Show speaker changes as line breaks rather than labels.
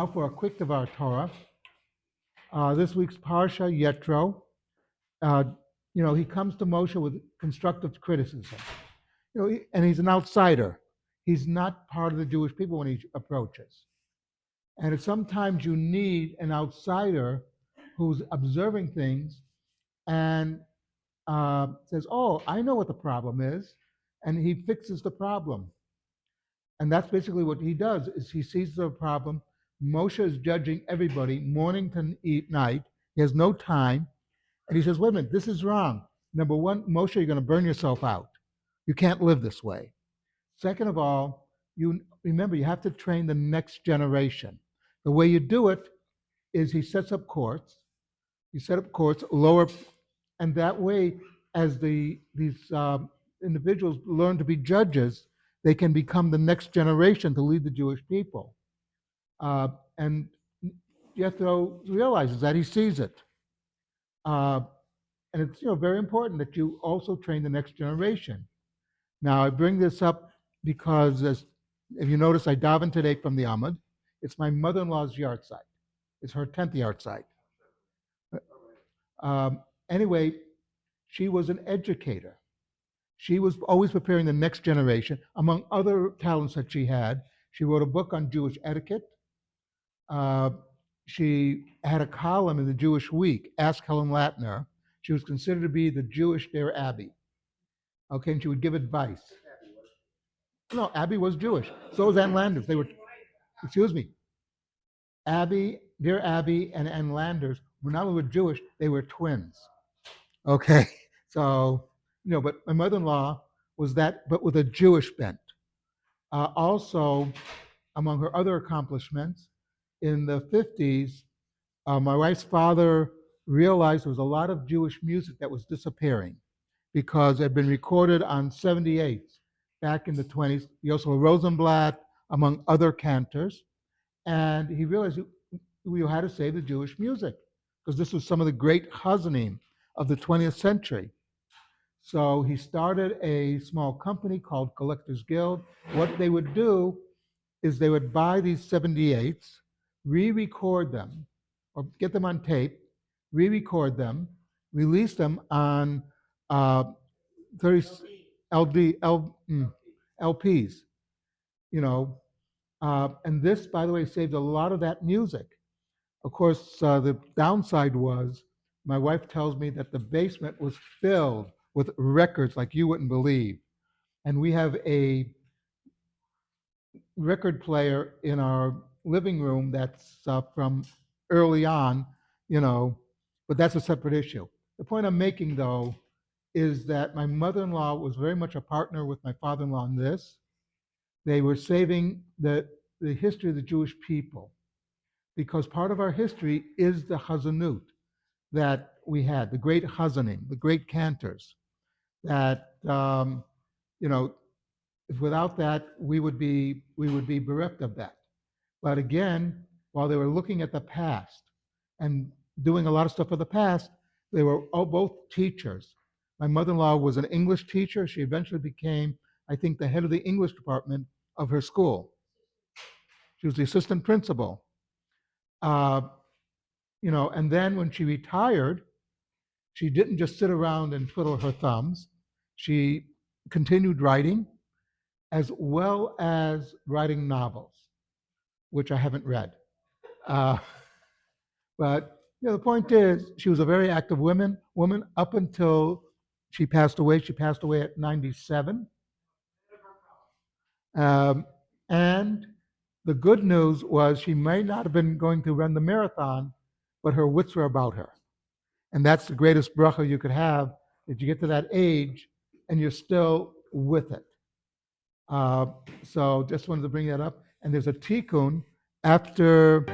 Now for a quick Devar Torah. This week's Parsha, Yethro. He comes to Moshe with constructive criticism. And he's an outsider. He's not part of the Jewish people when he approaches. And sometimes you need an outsider who's observing things and says, "Oh, I know what the problem is," and he fixes the problem. And that's basically what he does: is he sees the problem. Moshe is judging everybody morning to night. He has no time, and he says, "Wait a minute, this is wrong. Number one, Moshe, you're going to burn yourself out. You can't live this way. Second of all, you remember you have to train the next generation. The way you do it is he sets up courts. You set up courts lower, and that way, as these individuals learn to be judges, they can become the next generation to lead the Jewish people. And Jethro realizes that, he sees it. And it's very important that you also train the next generation. Now, I bring this up because, if you notice, I daven today from the Amud. It's my mother-in-law's Yahrzeit. It's her 10th Yahrzeit. Anyway, she was an educator. She was always preparing the next generation. Among other talents that she had, she wrote a book on Jewish etiquette. She had a column in the Jewish Week, Ask Helen Latner. She was considered to be the Jewish Dear Abby. Okay, and she would give advice. No, Abby was Jewish. So was Ann Landers. They were, Abby, Dear Abby, and Ann Landers were not only Jewish, they were twins. Okay, so, but my mother-in-law was that, but with a Jewish bent. Also, among her other accomplishments, in the 50s, my wife's father realized there was a lot of Jewish music that was disappearing because it had been recorded on 78s back in the 20s. Yosel Rosenblatt, among other cantors. And he realized we had to save the Jewish music because this was some of the great chazanim of the 20th century. So he started a small company called Collectors Guild. What they would do is they would buy these 78s, re-record them, or get them on tape, re-record them, release them on 30 LPs, and this, by the way, saved a lot of that music. Of course, the downside was, my wife tells me that the basement was filled with records like you wouldn't believe. And we have a record player in our living room that's from early on, but that's a separate issue. The point I'm making, though, is that my mother-in-law was very much a partner with my father-in-law in this. They were saving the history of the Jewish people, because part of our history is the Chazanut that we had, the great Chazanim, the great cantors, that, if without that, we would be bereft of that. But again, while they were looking at the past and doing a lot of stuff for the past, they were both teachers. My mother-in-law was an English teacher. She eventually became, I think, the head of the English department of her school. She was the assistant principal. And then when she retired, she didn't just sit around and twiddle her thumbs. She continued writing, as well as writing novels, which I haven't read. But the point is, she was a very active woman up until she passed away. She passed away at 97. And the good news was she may not have been going to run the marathon, but her wits were about her. And that's the greatest bracha you could have, that you get to that age and you're still with it. So just wanted to bring that up. And there's a tikkun after